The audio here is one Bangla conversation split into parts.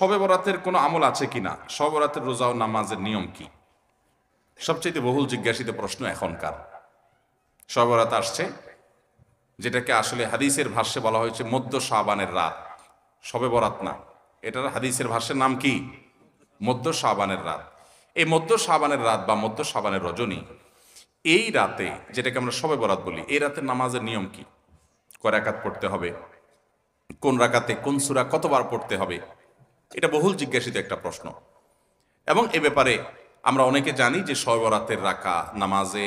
শবে বরাতের কোনো আমল আছে কিনা, শবে বরাতের রোজা ও নামাজের নিয়ম কি, সবচেয়ে বহুল জিজ্ঞাসিত প্রশ্ন এখনকার। শবে বরাত আসছে, যেটাকে আসলে হাদিসের ভাষ্যে বলা হয়েছে মধ্য শাবানের রাত, শবে বরাত না, এটার হাদিসের ভাষ্যের নাম কি? মধ্য শাবানের রাত। এই মধ্য শাবানের রাত বা মধ্য শাবানের রজনী, এই রাতে যেটাকে আমরা শবে বরাত বলি, এই রাতের নামাজের নিয়ম কি? কয় রাকাত পড়তে হবে, কোন রাকাতে কোন সূরা কতবার পড়তে হবে, এটা বহুল জিজ্ঞাসিত একটা প্রশ্ন। এবং এ ব্যাপারে আমরা অনেকে জানি যে শবে বরাতের নামাজে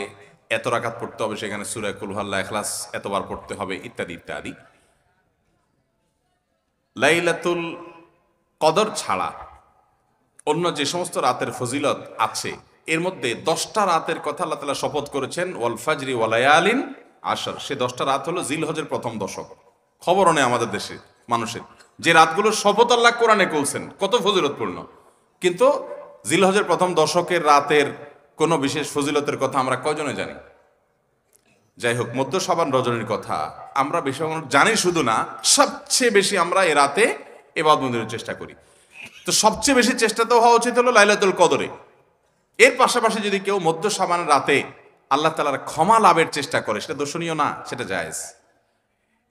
এত রাকাত পড়তে হবে, সেখানে সূরা কুল হুয়াল্লাহ, ইখলাস এতবার পড়তে হবে, ইত্যাদি ইত্যাদি। লাইলাতুল কদর ছাড়া অন্য যে সমস্ত রাতের ফজিলত আছে, এর মধ্যে 10টা রাতের কথা আল্লাহ তাআলা শপথ করেছেন, ওয়াল ফাজরি ওয়া লায়ালিন আশর। সে 10টা রাত হলো জিলহজের প্রথম দশক। খবরও নেই আমাদের দেশে মানুষের, যে রাতগুলোর শপথ আল্লাহ কোরআনে করছেন, কত ফজিলতপূর্ণ, কিন্তু জিলহজের প্রথম দশকের রাতের কোনো বিশেষ ফজিলতের কথা আমরা কয়জনে জানি? যাই হোক, মধ্য শাবান রজনীর কথা আমরা বেশি জানি, শুধু না, সবচেয়ে বেশি আমরা এ রাতে ইবাদত বন্দেগীর চেষ্টা করি। তো সবচেয়ে বেশি চেষ্টা তো হওয়া উচিত হলো লাইলাতুল কদরে। এর পাশাপাশি যদি কেউ মধ্য শাবানের রাতে আল্লাহ তাআলার ক্ষমা লাভের চেষ্টা করে, সেটা দর্শনীয় না, সেটা জায়েজ।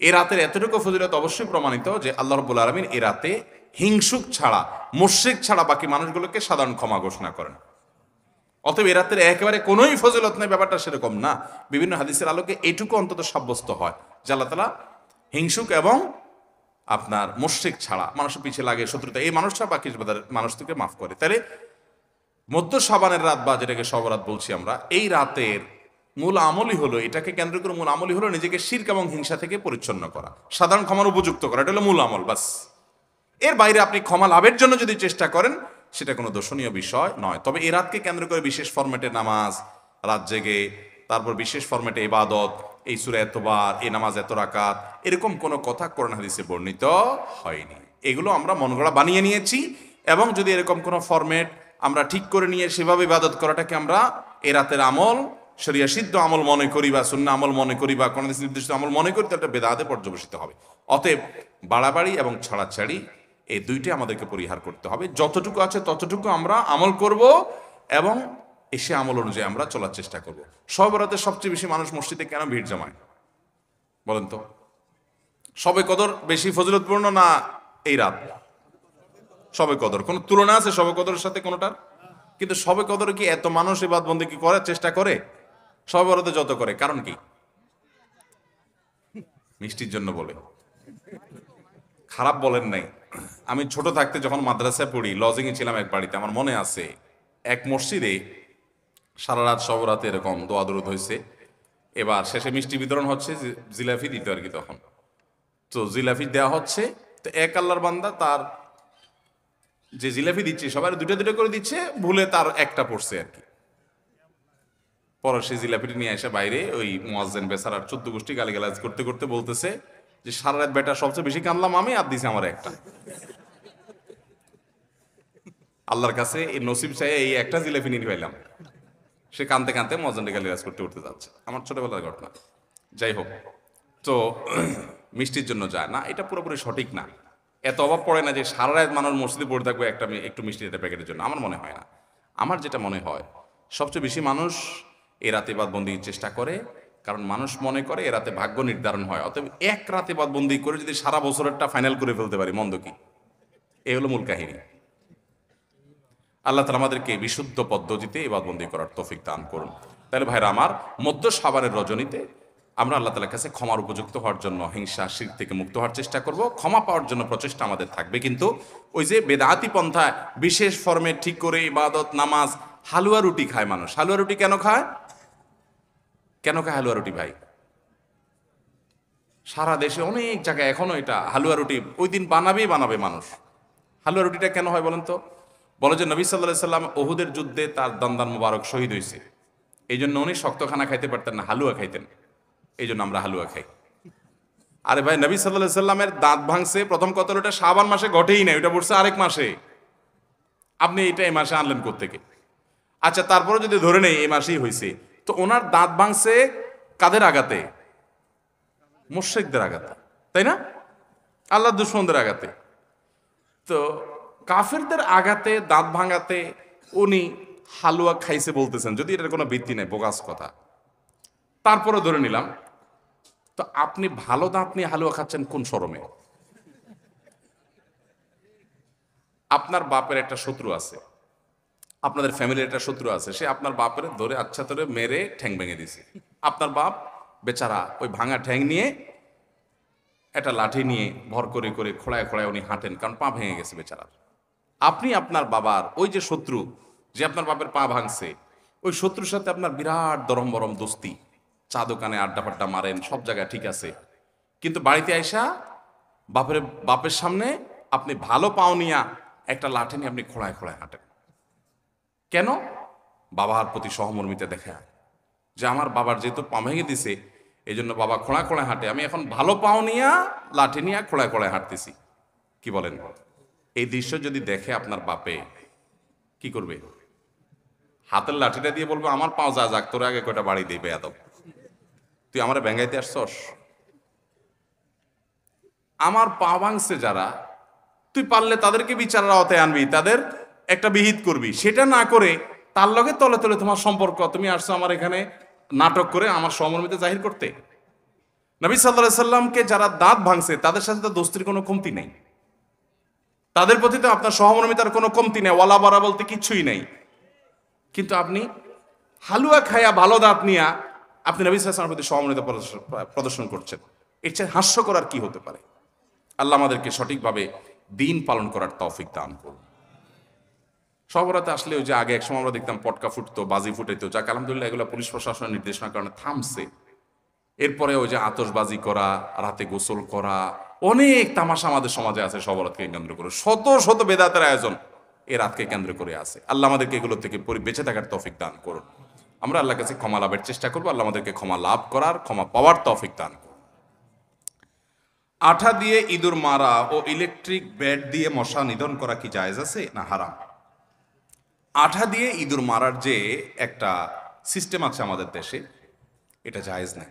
এ রাতের এতটুকু ফজিলত অবশ্যই প্রমাণিত যে আল্লাহ রাব্বুল আলামিন এ রাতে হিংসুক ছাড়া, মুশরিক ছাড়া বাকি মানুষগুলোকে সাধারণ ক্ষমা ঘোষণা করেন। অতএব এ রাতের একেবারে কোনোই ফজিলত নেই, ব্যাপারটা সেরকম না। বিভিন্ন হাদিসের আলোকে এটুকু অন্তত সাব্যস্ত হয় যে আল্লাহ তাআলা হিংসুক এবং আপনার মুশরিক ছাড়া, মানুষের পিছিয়ে লাগে শত্রুতা, এই মানুষটা বাকি মানুষ থেকে মাফ করে। তাহলে মধ্য শাবানের রাত বা যেটাকে শবে বরাত বলছি আমরা, এই রাতের মূল আমলই হলো, এটাকে কেন্দ্র করে মূল আমলই হলো নিজেকে শিরক এবং হিংসা থেকে পরিচ্ছন্ন করা, সাধারণ ক্ষমার উপযুক্ত করা। এটা হলো মূল আমল, বাস। এর বাইরে আপনি ক্ষমা লাভের জন্য যদি চেষ্টা করেন, সেটা কোনো দর্শনীয় বিষয় নয়। তবে এই রাতকে কেন্দ্র করে বিশেষ ফরম্যাটে নামাজ, রাত জেগে, তারপর বিশেষ ফরম্যাটে ইবাদত, এই সূরা এতবার, এই নামাজ এত রাকাত, এরকম কোনো কথা কোরআন হাদিসে বর্ণিত হয়নি। এগুলো আমরা মন গড়া বানিয়ে নিয়েছি। এবং যদি এরকম কোনো ফরম্যাট আমরা ঠিক করে নিয়ে সেভাবে ইবাদত করাটাকে আমরা এ রাতের আমল, শরিয়া সিদ্ধ আমল মনে করি, বা সুন্নাহ আমল মনে করি, বা কোন নির্দিষ্ট আমল মনে করি, তাহলে বেদাতে পর্যবেসিত হবে। অতএব বাড়াবাড়ি এবং ছাড়াছাড়ি এই দুইটাই আমাদেরকে পরিহার করতে হবে। যতটুকু আছে ততটুকু আমরা আমল করব এবং এসে আমল অনুযায়ী আমরা চলার চেষ্টা করব। শবে বরাতে সবচেয়ে বেশি মানুষ মসজিদে কেন ভিড় জমায় বলেন তো? শবে কদর বেশি ফজিলতপূর্ণ না এই রাত? শবে কদর কোনো তুলনা আছে শবে কদরের সাথে কোনোটার? কিন্তু শবে কদরে কি এত মানুষ ইবাদত বন্দেগী করার চেষ্টা করে শবে বরাতে যত করে? কারণ কি? মিষ্টির জন্য বলে, খারাপ বলেন নাই। আমি ছোট থাকতে যখন মাদ্রাসায় পড়ি, লজিংয়ে ছিলাম এক বাড়িতে, আমার মনে আছে এক মসজিদে সারা রাত শবে বরাতে এরকম দোয়া দরুদ হয়েছে। এবার শেষে মিষ্টি বিতরণ হচ্ছে, জিলাপি দিত আর কি তখন। তো জিলাপি দেওয়া হচ্ছে, তো এক আল্লাহর বান্দা তার যে জিলাপি দিচ্ছে সবাই দুটো দুটো করে দিচ্ছে, ভুলে তার একটা পড়ছে আর কি। পরে সে জিলাপিটি নিয়ে এসে বাইরে ওই মুয়াজ্জিন বেচারার 14 গোষ্ঠী গালিগালাজ করতে করতে বলতেছে যে সারা রাত বেটা সবচেয়ে বেশি কানলাম আমি, আর দিছে আমার একটা। আল্লাহর কাছে এই নসিব চাই এই একটা জিলাপি নিয়ে পাইলাম। সে কানতে কানতে মুয়াজ্জিনকে গালিগালাজ করতে করতে যাচ্ছে। আমার ছোটবেলার ঘটনা। যাই হোক, তো মিষ্টির জন্য যায় না, এটা পুরোপুরি সঠিক না। এত অভাব পড়ে না যে সারা রাত মানুষ মসজিদে পড়ে থাকবে একটু মিষ্টির একটা প্যাকেটের জন্য, আমার মনে হয় না। আমার যেটা মনে হয়, সবচেয়ে বেশি মানুষ এ রাতে ইবাদতবন্দির চেষ্টা করে, কারণ মানুষ মনে করে এ রাতে ভাগ্য নির্ধারণ হয়। অতএব এক রাতে ইবাদতবন্দি করে যদি সারা বছরেরটা ফাইনাল করে ফেলতে পারি, মন্দ কি? এই হলো মূল কাহিনী। আল্লাহ তাআলা আমাদেরকে বিশুদ্ধ পদ্ধতিতে ইবাদতবন্দি করার তৌফিক দান করুন। তাহলে ভাইরা আমার, মধ্য শাবানের রজনীতে আমরা আল্লাহ তাআলার কাছে ক্ষমার উপযুক্ত হওয়ার জন্য, হিংসা শিরক থেকে মুক্ত হওয়ার চেষ্টা করব। ক্ষমা পাওয়ার জন্য প্রচেষ্টা আমাদের থাকবে, কিন্তু ওই যে বেদাতি পন্থায় বিশেষ ফর্মে ঠিক করে ইবাদত, নামাজ, হালুয়া রুটি খায় মানুষ। হালুয়া রুটি কেন খায়? কেন খায় হালুয়া রুটি ভাই? সারা দেশে অনেক জায়গায় এখনো এটা হালুয়া রুটি ওই দিন বানাবে মানুষ। হালুয়া রুটিটা কেন হয় বলেন তো? বলে যে নবী সাল্লাল্লাহু আলাইহি সাল্লাম উহুদের যুদ্ধে তার দন্দান মুবারক শহীদ হয়েছে, এই জন্য উনি শক্ত খানা খাইতে পারতেন না, হালুয়া খাইতেন। এই জন্য আমরা হালুয়া খাই। আরে ভাই, নবী সাল্লাল্লাহু আলাইহি সাল্লামের দাঁত ভাঙছে প্রথম কতল, ওটা শাবান মাসে ঘটেই নাই, ওটা পড়ছে আরেক মাসে। আপনি এটা এই মাসে আনলেন কোত্থেকে? আচ্ছা, তারপরে যদি ধরে নেই এই মাসেই হয়েছে, তো ওনার দাঁত ভাঙছে কাদের আঘাতে? মুশরিকদের আঘাতে, তাই না? আল্লাহর দুশমনদের আঘাতে। তো কাফেরদের আঘাতে দাঁত ভাঙাতে উনি হালুয়া খাইছে বলতেছেন, যদি এটার কোনো ভিত্তি নেই, বোগাস কথা। তারপরে ধরে নিলাম, তো আপনি ভালো দাঁত নিয়ে হালুয়া খাচ্ছেন কোন শরমে? আপনার বাপের একটা শত্রু আছে, আপনাদের ফ্যামিলির একটা শত্রু আছে, সে আপনার বাপের ধরে আচ্ছা ধরে মেরে ঠ্যাং ভেঙে দিছে। আপনার বাপ বেচারা ওই ভাঙা ঠ্যাং নিয়ে একটা লাঠি নিয়ে ভর করে করে খোঁড়ায় খোঁড়ায় উনি হাঁটেন, কারণ পা ভেঙে গেছে বেচারার। আপনি আপনার বাবার ওই যে শত্রু, যে আপনার বাপের পা ভাঙছে, ওই শত্রুর সাথে আপনার বিরাট দরম বরম দোস্তি, চা দোকানে আড্ডা ফাড্ডা মারেন, সব জায়গায় ঠিক আছে। কিন্তু বাড়িতে আইসা বাপের সামনে আপনি ভালো পাও নিয়া একটা লাঠি নিয়ে আপনি খোঁড়ায় খোঁড়ায় হাঁটেন। কেন? বাবার প্রতি সহমর্মিতা দেখা, যে আমার বাবার যেহেতু পা ভেঙে দিছে, এই জন্য বাবা খোঁড়া খোঁড়ায় হাঁটে, আমি এখন ভালো পাও নিয়া লাঠি নিয়ে খোঁড়ায় খোঁড়ায় হাঁটতেছি। কি বলেন? এই দৃশ্য যদি দেখে আপনার বাপে কি করবে? হাতের লাঠিটা দিয়ে বলবো, আমার পাও যা যাক, তোর আগে কয়টা বাড়ি দিবে এদব, তুই আমার ব্যাঙ্গাইতে আসছস? আমার পা ভাঙছে যারা, তুই পারলে তাদেরকে বিচারের আওতায় আনবি, তাদের একটা বিহিত করবি। সেটা না করে তার লগে তলে তলে তোমার সম্পর্ক, তুমি আসছো আমার এখানে নাটক করে আমার সহমর্মিতা জাহির করতে। নবী সাল্লাল্লাহু আলাইহি সাল্লামকে যারা দাঁত ভাঙছে তাদের সাথে তো দোস্তির কোনো কমতি নেই, তাদের প্রতি তো আপনার সহমর্মিতার কোনো কমতি নেই, ওয়ালা বারা বলতে কিচ্ছুই নেই। কিন্তু আপনি হালুয়া খায়া ভালো দাঁত নিয়া আপনি নবী সাল্লাল্লাহু আলাইহি ওয়াসাল্লামের প্রতি সহমর্মিতা প্রদর্শন করছেন। এর চেয়ে হাস্যকর আর কি হতে পারে? আল্লাহ আমাদেরকে সঠিকভাবে দিন পালন করার তৌফিক দান করুন। সবরাতে আসলে ওই যে আগে একসময় আমরা দেখতাম পটকা ফুটতো, বাজি ফুটাইতো, যাক আলহামদুলিল্লাহ এগুলো পুলিশ প্রশাসনের নির্দেশনার কারণে থামছে। এরপরে ওই যে আতশবাজি করা, রাতে গোসল করা, অনেক তামাশা আমাদের সমাজে আছে সবরাতকে কেন্দ্র করে, শত শত বেদাতের আয়োজন এ রাতকে কেন্দ্র করে আছে। আল্লাহ আমাদেরকে এগুলো থেকে বেঁচে থাকার তৌফিক দান করুন। আমরা আল্লাহর কাছে ক্ষমা লাভের চেষ্টা করবো, আল্লাহ আমাদেরকে ক্ষমা লাভ করার, ক্ষমা পাওয়ার তৌফিক দান করুন। আঠা দিয়ে ইঁদুর মারা ও ইলেকট্রিক ব্যাট দিয়ে মশা নিধন করা কি জায়েজ আছে না হারাম? আঠা দিয়ে ইঁদুর মারার যে একটা সিস্টেম আছে আমাদের দেশে, এটা জায়েজ নাই,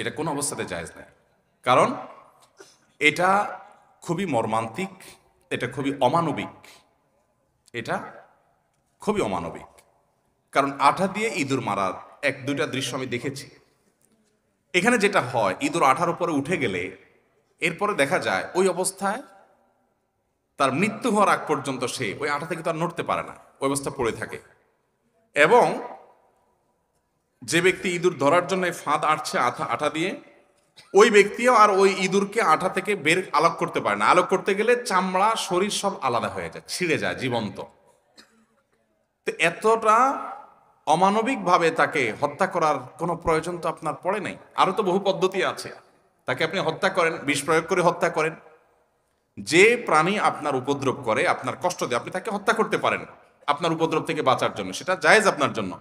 এটা কোনো অবস্থাতে জায়েজ নাই। কারণ এটা খুবই মর্মান্তিক, এটা খুবই অমানবিক, এটা খুবই অমানবিক। কারণ আঠা দিয়ে ইঁদুর মারার এক দুইটা দৃশ্য আমি দেখেছি। এখানে যেটা হয়, ইঁদুর আঠার উপরে উঠে গেলে এরপরে দেখা যায় ওই অবস্থায় তার মৃত্যু হওয়ার আগ পর্যন্ত সে ওই আঠা থেকে তার নড়তে পারে না, ওই অবস্থা পড়ে থাকে। এবং যে ব্যক্তি ইঁদুর ধরার জন্য ফাঁদ আটছে আঠা দিয়ে, ওই ব্যক্তিও আর ওই ইঁদুরকে আঠা থেকে বের আলোক করতে পারে না। আলোক করতে গেলে চামড়া শরীর সব আলাদা হয়ে যায়, ছিঁড়ে যায় জীবন্ত। তো এতটা অমানবিকভাবে তাকে হত্যা করার কোনো প্রয়োজন তো আপনার পড়ে নাই। আরো তো বহু পদ্ধতি আছে, তাকে আপনি হত্যা করেন, বিষ প্রয়োগ করে হত্যা করেন। যে প্রাণী আপনার উপদ্রব করে, আপনার কষ্ট দেয়, আপনি তাকে হত্যা করতে পারেন আপনার উপদ্রব থেকে বাঁচার জন্য, সেটা জায়েজ আপনার জন্য।